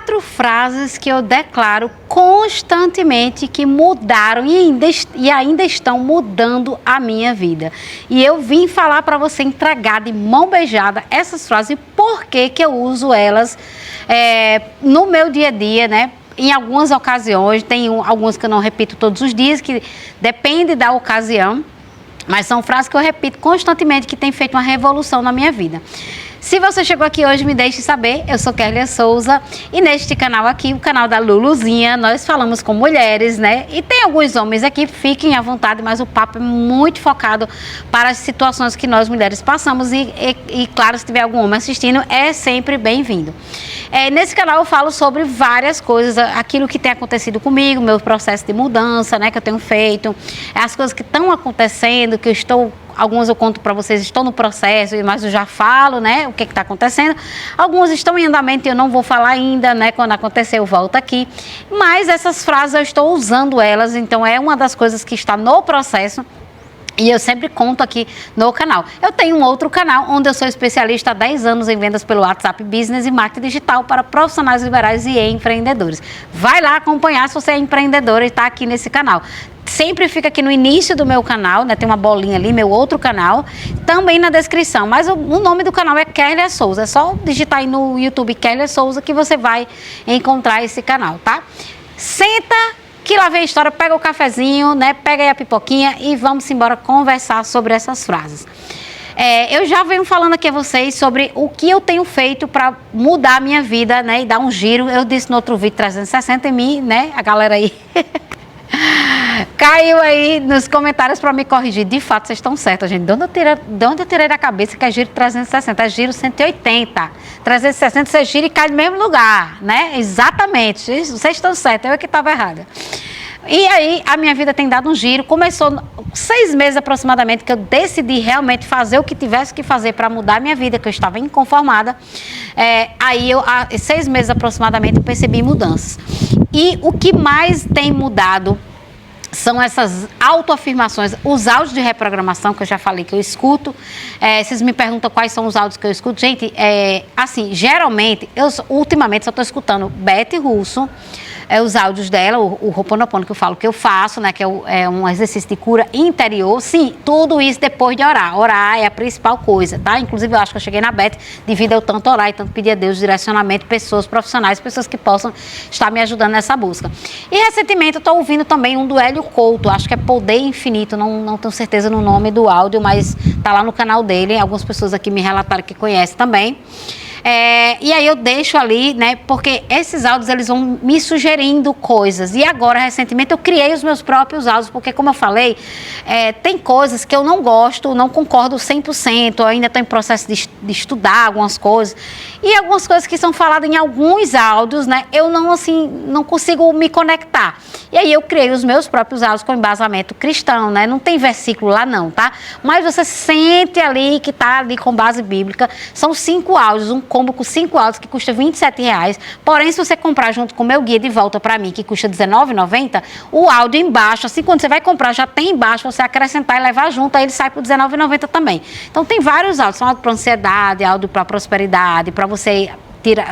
4 frases que eu declaro constantemente que mudaram e ainda estão mudando a minha vida. E eu vim falar para você entregar de mão beijada essas frases e por que eu uso elas no meu dia a dia, né? Em algumas ocasiões, tem algumas que eu não repito todos os dias, que depende da ocasião, mas são frases que eu repito constantemente que tem feito uma revolução na minha vida. Se você chegou aqui hoje, me deixe saber. Eu sou Kerlia Souza e neste canal aqui, o canal da Luluzinha, nós falamos com mulheres, né? E tem alguns homens aqui, fiquem à vontade, mas o papo é muito focado para as situações que nós mulheres passamos e claro, se tiver algum homem assistindo, é sempre bem-vindo. Nesse canal eu falo sobre várias coisas, aquilo que tem acontecido comigo, meu processo de mudança, né, que eu tenho feito, as coisas que estão acontecendo, que eu estou... Algumas eu conto para vocês, estou no processo, mas eu já falo, né, o que está acontecendo. Algumas estão em andamento e eu não vou falar ainda, né, quando acontecer eu volto aqui. Mas essas frases eu estou usando elas, então é uma das coisas que está no processo. E eu sempre conto aqui no canal. Eu tenho um outro canal onde eu sou especialista há 10 anos em vendas pelo WhatsApp Business e marketing digital para profissionais liberais e empreendedores. Vai lá acompanhar se você é empreendedor e está aqui nesse canal. Sempre fica aqui no início do meu canal, né? Tem uma bolinha ali, meu outro canal, também na descrição. Mas o nome do canal é Kerlia Souza. É só digitar aí no YouTube Kerlia Souza que você vai encontrar esse canal, tá? Senta que lá vem a história, pega o cafezinho, né? Pega aí a pipoquinha e vamos embora conversar sobre essas frases. Eu já venho falando aqui a vocês sobre o que eu tenho feito para mudar a minha vida, né? E dar um giro. Eu disse no outro vídeo 360 em mim, né? A galera aí... Caiu aí nos comentários para me corrigir. De fato, vocês estão certos, gente. De onde eu tirei da cabeça que é giro 360? É giro 180. 360 você gira e cai no mesmo lugar, né? Exatamente. Vocês estão certos, eu é que estava errada. E aí, a minha vida tem dado um giro. Começou 6 meses aproximadamente que eu decidi realmente fazer o que tivesse que fazer para mudar a minha vida, que eu estava inconformada. Aí, há 6 meses aproximadamente, eu percebi mudanças. E o que mais tem mudado são essas autoafirmações, os áudios de reprogramação que eu já falei que eu escuto. Vocês me perguntam quais são os áudios que eu escuto. Gente, assim, geralmente, ultimamente só estou escutando Beth Russo, os áudios dela, o Ho'oponopono que eu falo que eu faço, né, que é um exercício de cura interior. Sim, tudo isso depois de orar. Orar é a principal coisa, tá? Inclusive, eu acho que eu cheguei na Beth devido a eu tanto orar e tanto pedir a Deus direcionamento, pessoas profissionais, pessoas que possam estar me ajudando nessa busca. E recentemente eu estou ouvindo também um do Hélio Couto, acho que é Poder Infinito, não tenho certeza no nome do áudio, mas tá lá no canal dele, algumas pessoas aqui me relataram que conhecem também. E aí eu deixo ali, né, porque esses áudios eles vão me sugerindo coisas. E agora, recentemente, eu criei os meus próprios áudios, porque como eu falei, tem coisas que eu não gosto, não concordo 100%, eu ainda estou em processo de estudar algumas coisas. E algumas coisas que são faladas em alguns áudios, né, eu não consigo me conectar. E aí eu criei os meus próprios áudios com embasamento cristão, né, não tem versículo lá não, tá? Mas você sente ali que tá ali com base bíblica, são 5 áudios, um combo com 5 áudios que custa R$27. Porém, se você comprar junto com o meu guia de volta para mim, que custa R$19,90, o áudio embaixo, assim, quando você vai comprar, já tem embaixo, você acrescentar e levar junto, aí ele sai por R$19,90 também. Então, tem vários áudios, são áudio para ansiedade, áudio para prosperidade, para você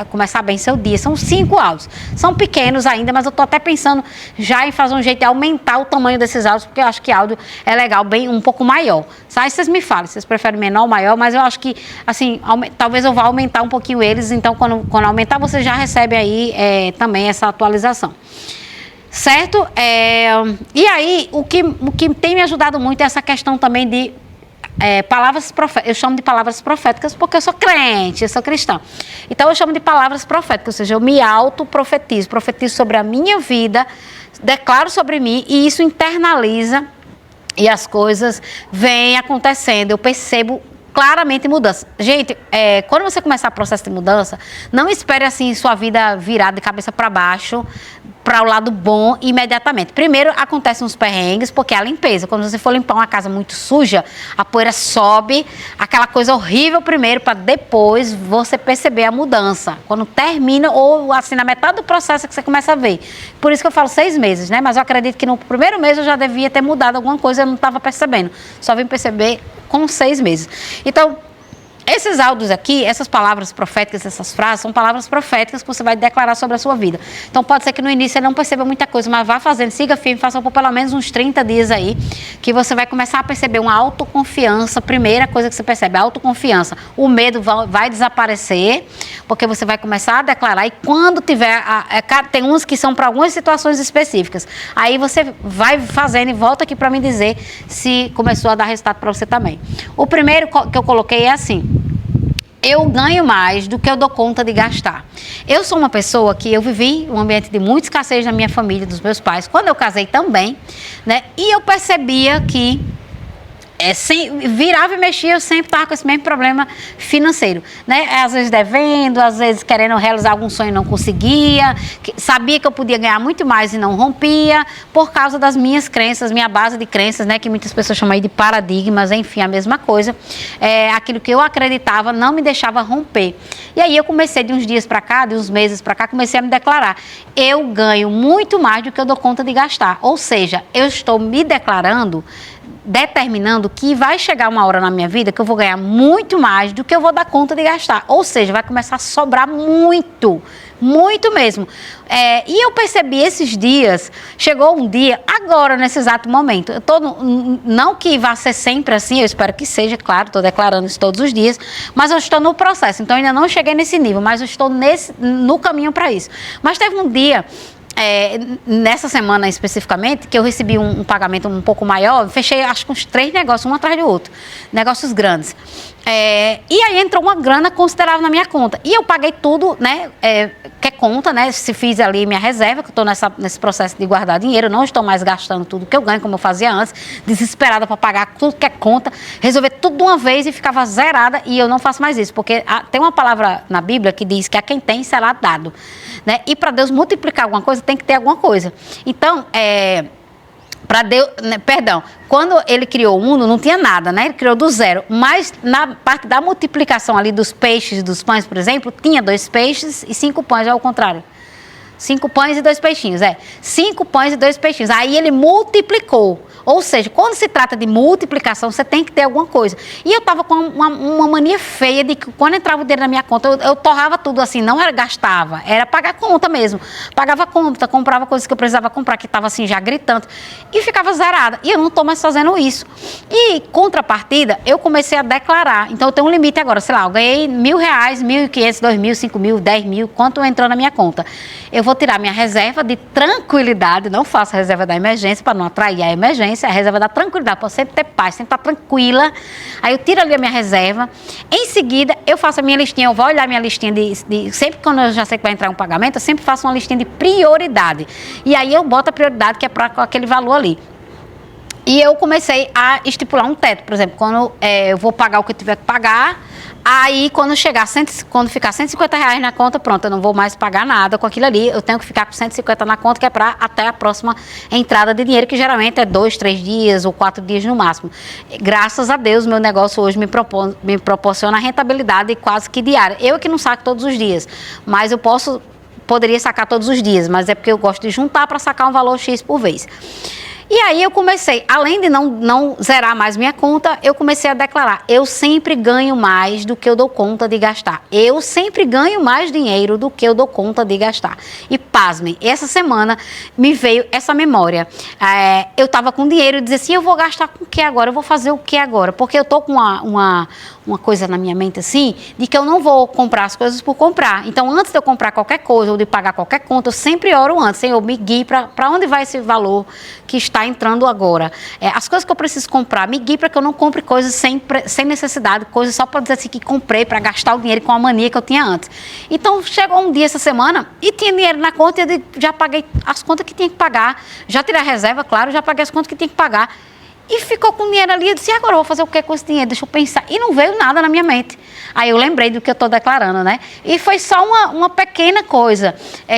começar bem seu dia. São 5 áudios. São pequenos ainda, mas eu tô até pensando já em fazer um jeito de aumentar o tamanho desses áudios, porque eu acho que áudio é legal, bem um pouco maior. Aí vocês me falem, vocês preferem menor ou maior, mas eu acho que, assim, talvez eu vá aumentar um pouquinho eles, então quando aumentar, você já recebe aí também essa atualização. Certo? E aí, o que tem me ajudado muito é essa questão também de palavras proféticas. Eu chamo de palavras proféticas porque eu sou crente, eu sou cristã. Então eu chamo de palavras proféticas, ou seja, eu me autoprofetizo, profetizo sobre a minha vida, declaro sobre mim e isso internaliza e as coisas vêm acontecendo. Eu percebo claramente mudança. Gente, quando você começar o processo de mudança, não espere assim sua vida virar de cabeça para baixo, para o lado bom imediatamente. Primeiro, acontecem uns perrengues, porque é a limpeza. Quando você for limpar uma casa muito suja, a poeira sobe, aquela coisa horrível primeiro, para depois você perceber a mudança. Quando termina, ou assim, na metade do processo é que você começa a ver. Por isso que eu falo 6 meses, né? Mas eu acredito que no primeiro mês eu já devia ter mudado alguma coisa, eu não estava percebendo. Só vim perceber com 6 meses. Então, Esses áudios aqui, essas palavras proféticas, essas frases, são palavras proféticas que você vai declarar sobre a sua vida. Então, pode ser que no início você não perceba muita coisa, mas vá fazendo, siga firme, faça por pelo menos uns 30 dias aí, que você vai começar a perceber uma autoconfiança. Primeira coisa que você percebe, a autoconfiança. O medo vai desaparecer, porque você vai começar a declarar, e quando tiver, tem uns que são para algumas situações específicas. Aí você vai fazendo e volta aqui para me dizer se começou a dar resultado para você também. O primeiro que eu coloquei é assim: eu ganho mais do que eu dou conta de gastar. Eu sou uma pessoa que eu vivi um ambiente de muita escassez na minha família, dos meus pais, quando eu casei também, né? E eu percebia que virava e mexia, eu sempre estava com esse mesmo problema financeiro, né? Às vezes devendo, às vezes querendo realizar algum sonho e não conseguia, sabia que eu podia ganhar muito mais e não rompia, por causa das minhas crenças, minha base de crenças, né? Que muitas pessoas chamam aí de paradigmas, enfim, a mesma coisa. Aquilo que eu acreditava não me deixava romper. E aí eu comecei de uns dias para cá, de uns meses para cá, comecei a me declarar: eu ganho muito mais do que eu dou conta de gastar. Ou seja, eu estou me declarando, determinando que vai chegar uma hora na minha vida que eu vou ganhar muito mais do que eu vou dar conta de gastar. Ou seja, vai começar a sobrar muito, muito mesmo. E eu percebi esses dias, chegou um dia, agora, nesse exato momento, eu tô não que vá ser sempre assim, eu espero que seja, claro, estou declarando isso todos os dias, mas eu estou no processo, então ainda não cheguei nesse nível, mas eu estou no caminho para isso. Mas teve um dia, nessa semana especificamente, que eu recebi um pagamento um pouco maior, fechei acho que uns 3 negócios, um atrás do outro, negócios grandes. E aí entrou uma grana considerável na minha conta. E eu paguei tudo, né? Que é conta, né? Se fiz ali minha reserva, que eu estou nesse processo de guardar dinheiro, não estou mais gastando tudo que eu ganho, como eu fazia antes, desesperada para pagar tudo que é conta, resolver tudo de uma vez e ficava zerada, e eu não faço mais isso, porque tem uma palavra na Bíblia que diz que a quem tem será dado, né? E para Deus multiplicar alguma coisa, tem que ter alguma coisa. Então, para Deus, né, perdão, quando ele criou o mundo, não tinha nada, né? Ele criou do zero. Mas na parte da multiplicação ali dos peixes, dos pães, por exemplo, tinha 2 peixes e 5 pães, ao contrário. 5 pães e 2 peixinhos, 5 pães e 2 peixinhos. Aí ele multiplicou. Ou seja, quando se trata de multiplicação, você tem que ter alguma coisa. E eu estava com uma mania feia de que quando entrava o dinheiro na minha conta, eu torrava tudo assim, não era gastava, era pagar conta mesmo. Pagava conta, comprava coisas que eu precisava comprar, que estava assim já gritando, e ficava zerada. E eu não estou mais fazendo isso. E, contrapartida, eu comecei a declarar. Então, eu tenho um limite agora, sei lá, eu ganhei R$1.000, 1.500, 2.000, 5.000, 10.000, quanto entrou na minha conta. Eu vou tirar minha reserva de tranquilidade, não faço a reserva da emergência para não atrair a emergência, a reserva da tranquilidade, para sempre ter paz, sempre estar tranquila. Aí eu tiro ali a minha reserva, em seguida eu faço a minha listinha, eu vou olhar a minha listinha sempre quando eu já sei que vai entrar um pagamento, eu sempre faço uma listinha de prioridade. E aí eu boto a prioridade que é para aquele valor ali. E eu comecei a estipular um teto, por exemplo, quando eu vou pagar o que eu tiver que pagar, aí quando ficar R$150 na conta, pronto, eu não vou mais pagar nada com aquilo ali, eu tenho que ficar com 150 na conta, que é para até a próxima entrada de dinheiro, que geralmente é 2, 3 dias ou 4 dias no máximo. Graças a Deus, meu negócio hoje me proporciona rentabilidade quase que diária. Eu que não saco todos os dias, mas poderia sacar todos os dias, mas é porque eu gosto de juntar para sacar um valor X por vez. E aí eu comecei, além de não zerar mais minha conta, eu comecei a declarar: eu sempre ganho mais do que eu dou conta de gastar. Eu sempre ganho mais dinheiro do que eu dou conta de gastar. E pasmem, essa semana me veio essa memória. Eu estava com dinheiro e dizia assim: eu vou gastar com o que agora? Eu vou fazer o que agora? Porque eu estou com uma coisa na minha mente assim, de que eu não vou comprar as coisas por comprar. Então, antes de eu comprar qualquer coisa ou de pagar qualquer conta, eu sempre oro antes: Senhor, me guie para onde vai esse valor que está entrando agora. As coisas que eu preciso comprar, me guie para que eu não compre coisas sem necessidade, coisas só para dizer assim que comprei, para gastar o dinheiro com a mania que eu tinha antes. Então, chegou um dia essa semana e tinha dinheiro na conta e eu já paguei as contas que tinha que pagar, já tirei a reserva, claro, já paguei as contas que tinha que pagar. E ficou com dinheiro ali, eu disse: e agora eu vou fazer o que com esse dinheiro? Deixa eu pensar. E não veio nada na minha mente. Aí eu lembrei do que eu estou declarando, né? E foi só uma pequena coisa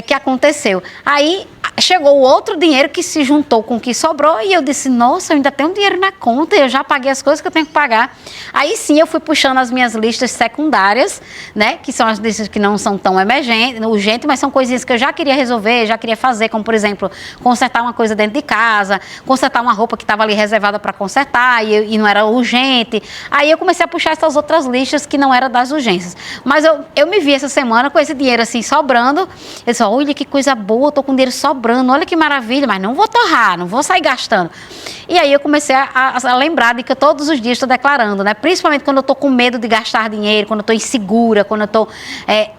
que aconteceu. Aí chegou o outro dinheiro que se juntou com o que sobrou e eu disse, nossa, eu ainda tenho dinheiro na conta, eu já paguei as coisas que eu tenho que pagar. Aí sim eu fui puxando as minhas listas secundárias, né, que são as listas que não são tão urgentes, mas são coisinhas que eu já queria resolver, já queria fazer, como por exemplo, consertar uma coisa dentro de casa, consertar uma roupa que estava ali reservada para consertar e não era urgente. Aí eu comecei a puxar essas outras listas que não eram das urgências. Mas eu me vi essa semana com esse dinheiro assim sobrando, eu disse, olha que coisa boa, eu tô com dinheiro sobrando, olha que maravilha, mas não vou torrar, não vou sair gastando. E aí eu comecei a lembrar de que eu todos os dias estou declarando, né? Principalmente quando eu estou com medo de gastar dinheiro, quando eu estou insegura, quando eu estou...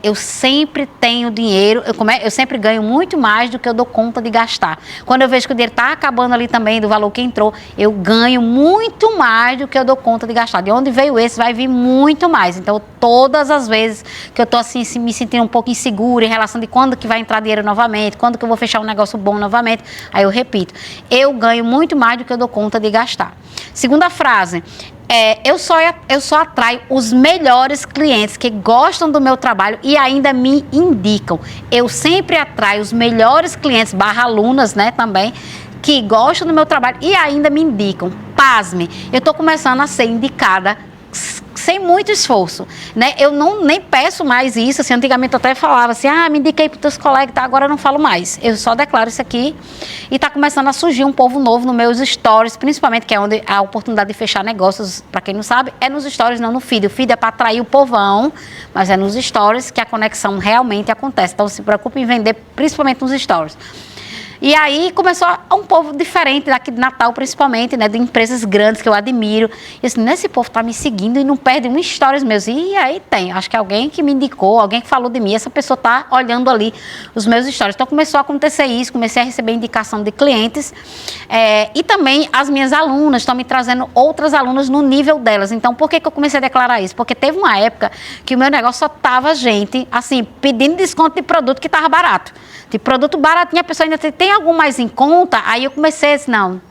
eu sempre tenho dinheiro, eu sempre ganho muito mais do que eu dou conta de gastar. Quando eu vejo que o dinheiro está acabando ali também, do valor que entrou, eu ganho muito mais do que eu dou conta de gastar. De onde veio esse, vai vir muito mais. Então, todas as vezes que eu estou assim, me sentindo um pouco insegura em relação de quando que vai entrar dinheiro novamente, quando que eu vou fechar um negócio bom novamente, aí eu repito, eu ganho muito mais do que eu dou conta de gastar. Segunda frase, eu só atraio os melhores clientes que gostam do meu trabalho e ainda me indicam. Eu sempre atraio os melhores clientes, alunas, né, também, que gostam do meu trabalho e ainda me indicam. Pasme, eu estou começando a ser indicada sem muito esforço, né? Eu nem peço mais isso, assim, antigamente eu até falava assim, me indiquei para os teus colegas, tá? Agora eu não falo mais, eu só declaro isso aqui e está começando a surgir um povo novo nos meus stories, principalmente, que é onde a oportunidade de fechar negócios, para quem não sabe, é nos stories, não no feed. O feed é para atrair o povão, mas é nos stories que a conexão realmente acontece, então se preocupe em vender, principalmente nos stories. E aí começou um povo diferente daqui de Natal, principalmente, né, de empresas grandes que eu admiro. E assim, esse povo tá me seguindo e não perde um stories meus. E aí tem, acho que alguém que me indicou, alguém que falou de mim, essa pessoa tá olhando ali os meus stories. Então começou a acontecer isso, comecei a receber indicação de clientes. E também as minhas alunas estão me trazendo outras alunas no nível delas. Então por que eu comecei a declarar isso? Porque teve uma época que o meu negócio só tava gente, assim, pedindo desconto de produto que tava barato. De produto baratinho, a pessoa ainda tem algo mais em conta, aí eu comecei a dizer, não,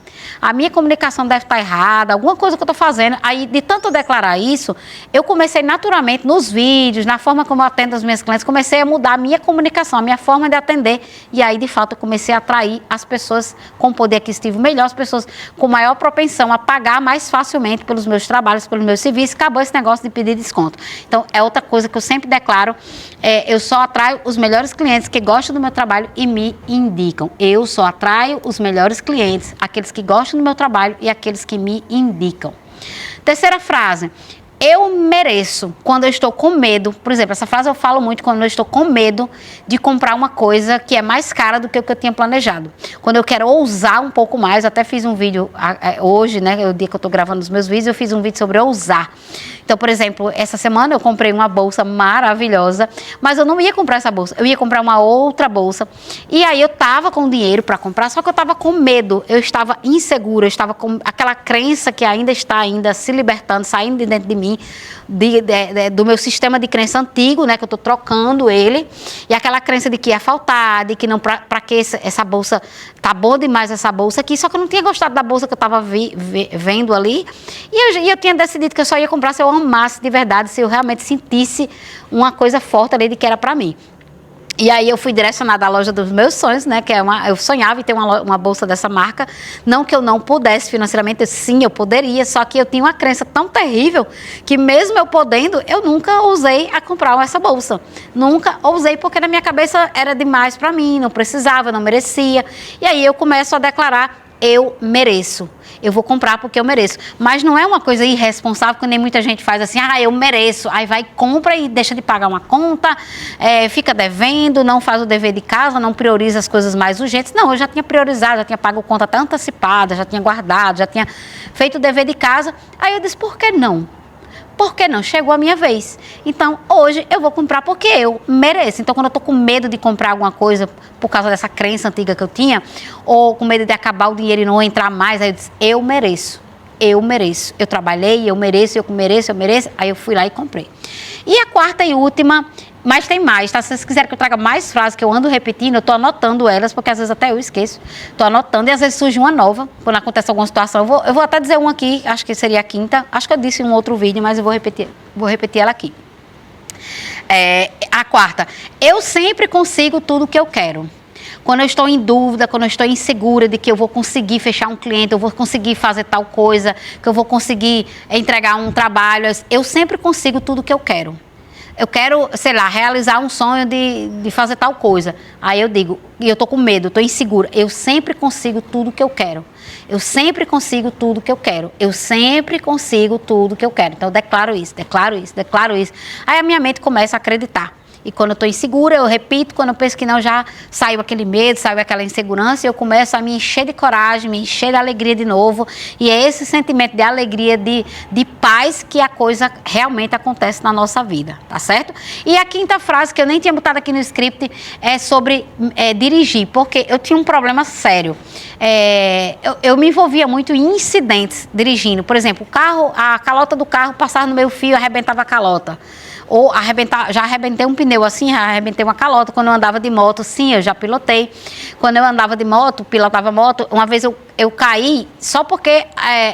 a minha comunicação deve estar errada, alguma coisa que eu estou fazendo. Aí, de tanto declarar isso, eu comecei naturalmente nos vídeos, na forma como eu atendo as minhas clientes, comecei a mudar a minha comunicação, a minha forma de atender. E aí, de fato, eu comecei a atrair as pessoas com poder aquisitivo melhor, as pessoas com maior propensão a pagar mais facilmente pelos meus trabalhos, pelos meus serviços. Acabou esse negócio de pedir desconto. Então, é outra coisa que eu sempre declaro, eu só atraio os melhores clientes que gostam do meu trabalho e me indicam. Eu só atraio os melhores clientes, aqueles que gostam do meu trabalho e aqueles que me indicam. Terceira frase, eu mereço quando eu estou com medo. Por exemplo, essa frase eu falo muito quando eu estou com medo de comprar uma coisa que é mais cara do que o que eu tinha planejado. Quando eu quero ousar um pouco mais, até fiz um vídeo hoje, né, o dia que eu estou gravando os meus vídeos, eu fiz um vídeo sobre ousar. Então, por exemplo, essa semana eu comprei uma bolsa maravilhosa, mas eu não ia comprar essa bolsa, eu ia comprar uma outra bolsa. E aí eu estava com dinheiro para comprar, só que eu estava com medo, eu estava insegura, eu estava com aquela crença que ainda está se libertando, saindo de dentro de mim, do meu sistema de crença antigo, né, que eu estou trocando ele, e aquela crença de que ia faltar, de que não, para que essa bolsa, tá bom demais essa bolsa aqui, só que eu não tinha gostado da bolsa que eu estava vendo ali, e eu tinha decidido que eu só ia comprar se eu amasse de verdade, se eu realmente sentisse uma coisa forte ali de que era para mim. E aí eu fui direcionada à loja dos meus sonhos, né, que eu sonhava em ter uma bolsa dessa marca, não que eu não pudesse financeiramente, sim, eu poderia, só que eu tinha uma crença tão terrível que mesmo eu podendo, eu nunca ousei a comprar essa bolsa. Nunca ousei, porque na minha cabeça era demais para mim, não precisava, não merecia. E aí eu começo a declarar, eu mereço. Eu vou comprar porque eu mereço. Mas não é uma coisa irresponsável, que nem muita gente faz assim, eu mereço. Aí vai, compra e deixa de pagar uma conta, fica devendo, não faz o dever de casa, não prioriza as coisas mais urgentes. Não, eu já tinha priorizado, já tinha pago conta até antecipada, já tinha guardado, já tinha feito o dever de casa. Aí eu disse, por que não? Por que não? Chegou a minha vez. Então, hoje eu vou comprar porque eu mereço. Então, quando eu estou com medo de comprar alguma coisa por causa dessa crença antiga que eu tinha, ou com medo de acabar o dinheiro e não entrar mais, aí eu disse, eu mereço. Eu mereço. Eu trabalhei, eu mereço, eu mereço, eu mereço. Aí eu fui lá e comprei. E a quarta e última, mas tem mais, tá? Se vocês quiserem que eu traga mais frases que eu ando repetindo, eu tô anotando elas, porque às vezes até eu esqueço. Tô anotando e às vezes surge uma nova, quando acontece alguma situação. Eu vou até dizer uma aqui, acho que seria a quinta. Acho que eu disse em um outro vídeo, mas eu vou repetir ela aqui. A quarta, eu sempre consigo tudo o que eu quero. Quando eu estou em dúvida, quando eu estou insegura de que eu vou conseguir fechar um cliente, eu vou conseguir fazer tal coisa, que eu vou conseguir entregar um trabalho, eu sempre consigo tudo que eu quero. Eu quero, sei lá, realizar um sonho de fazer tal coisa. Aí eu digo, e eu tô com medo, tô insegura. Eu sempre consigo tudo que eu quero. Eu sempre consigo tudo que eu quero. Eu sempre consigo tudo que eu quero. Então eu declaro isso, declaro isso, declaro isso. Aí a minha mente começa a acreditar. E quando eu estou insegura, eu repito, quando eu penso que não, já saiu aquele medo, saiu aquela insegurança, e eu começo a me encher de coragem, me encher de alegria de novo. E é esse sentimento de alegria, de paz, que a coisa realmente acontece na nossa vida, tá certo? E a quinta frase, que eu nem tinha botado aqui no script, é sobre dirigir, porque eu tinha um problema sério. Eu me envolvia muito em incidentes dirigindo. Por exemplo, o carro, a calota do carro passava no meu fio, arrebentava a calota. Ou já arrebentei um pneu assim, já arrebentei uma calota. Quando eu andava de moto, sim, eu já pilotei. Quando eu andava de moto, pilotava moto, uma vez eu caí só porque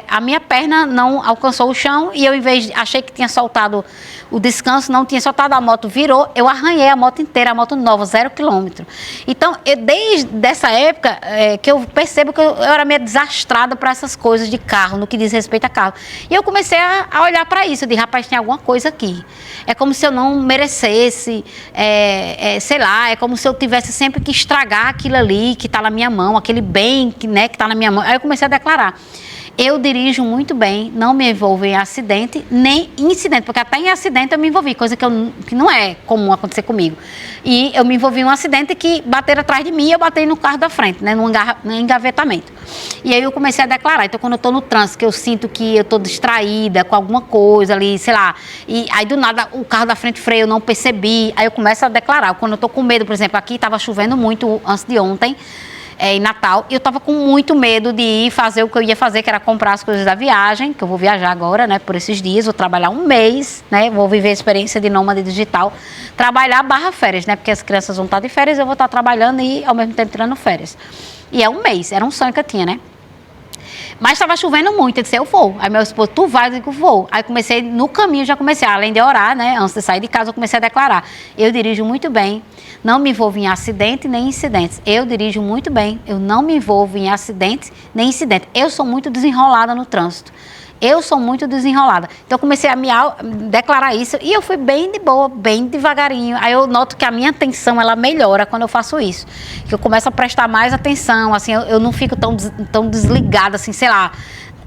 a minha perna não alcançou o chão e eu, achei que tinha soltado o descanso, não tinha soltado, a moto virou, eu arranhei a moto inteira, a moto nova, 0 km. Então, desde essa época que eu percebo que eu era meio desastrada para essas coisas de carro, no que diz respeito a carro. E eu comecei a olhar para isso, de rapaz, tem alguma coisa aqui. É como se eu não merecesse, sei lá, é como se eu tivesse sempre que estragar aquilo ali que está na minha mão, aquele bem que está na minha mão. Aí eu comecei a declarar. Eu dirijo muito bem, não me envolvo em acidente, nem em incidente, porque até em acidente eu me envolvi, coisa que não é comum acontecer comigo. E eu me envolvi em um acidente que bateram atrás de mim e eu batei no carro da frente, né, no engavetamento. E aí eu comecei a declarar. Então, quando eu estou no trânsito, que eu sinto que eu estou distraída com alguma coisa ali, sei lá, e aí do nada o carro da frente freia, eu não percebi, aí eu começo a declarar. Quando eu estou com medo, por exemplo, aqui estava chovendo muito antes de ontem, em Natal, e eu estava com muito medo de ir fazer o que eu ia fazer, que era comprar as coisas da viagem, que eu vou viajar agora, né, por esses dias, vou trabalhar um mês, né, vou viver a experiência de nômade digital, trabalhar / férias, né, porque as crianças vão estar de férias, eu vou estar trabalhando e ao mesmo tempo tirando férias. E é um mês, era um sonho que eu tinha, né. Mas estava chovendo muito, eu disse, eu vou. Aí meu esposo, tu vai? Eu digo, vou. Aí comecei, no caminho já comecei, além de orar, né, antes de sair de casa, eu comecei a declarar. Eu dirijo muito bem, não me envolvo em acidente nem incidentes. Eu dirijo muito bem, eu não me envolvo em acidentes nem incidentes. Eu sou muito desenrolada no trânsito. Eu sou muito desenrolada. Então, eu comecei a me declarar isso e eu fui bem de boa, bem devagarinho. Aí eu noto que a minha atenção, ela melhora quando eu faço isso. Que eu começo a prestar mais atenção, assim, eu não fico tão desligada, assim, sei lá.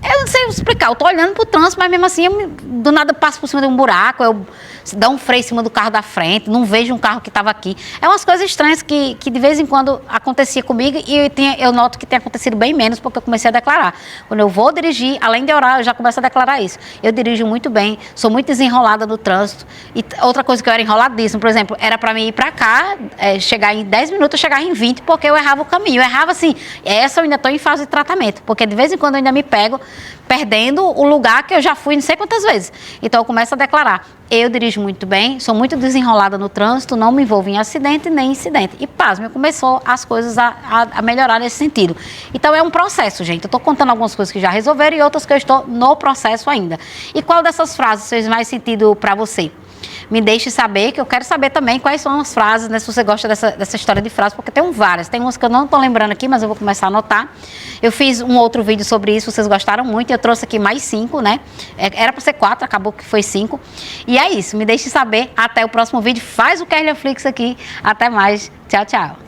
Eu não sei explicar, eu tô olhando pro trânsito, mas mesmo assim, do nada passo por cima de um buraco, eu dou um freio em cima do carro da frente, não vejo um carro que estava aqui. É umas coisas estranhas que de vez em quando acontecia comigo e eu noto que tem acontecido bem menos porque eu comecei a declarar. Quando eu vou dirigir, além de orar, eu já começo a declarar isso. Eu dirijo muito bem, sou muito desenrolada no trânsito. E outra coisa que eu era enroladíssima, por exemplo, era para mim ir para cá, chegar em 10 minutos, eu chegava em 20, porque eu errava o caminho. Eu errava assim, essa eu ainda estou em fase de tratamento, porque de vez em quando eu ainda me pego perdendo o lugar que eu já fui não sei quantas vezes. Então eu começo a declarar, eu dirijo muito bem, sou muito desenrolada no trânsito, não me envolvo em acidente nem incidente. E pasme, começou as coisas a melhorar nesse sentido. Então é um processo, gente. Eu estou contando algumas coisas que já resolveram e outras que eu estou no processo ainda. E qual dessas frases fez mais sentido para você? Me deixe saber, que eu quero saber também quais são as frases, né, se você gosta dessa história de frases, porque tem várias. Tem umas que eu não estou lembrando aqui, mas eu vou começar a anotar. Eu fiz um outro vídeo sobre isso, vocês gostaram muito, eu trouxe aqui mais 5, né? Era para ser 4, acabou que foi 5. E é isso, me deixe saber, até o próximo vídeo. Faz o Kerlia Flix aqui, até mais, tchau, tchau.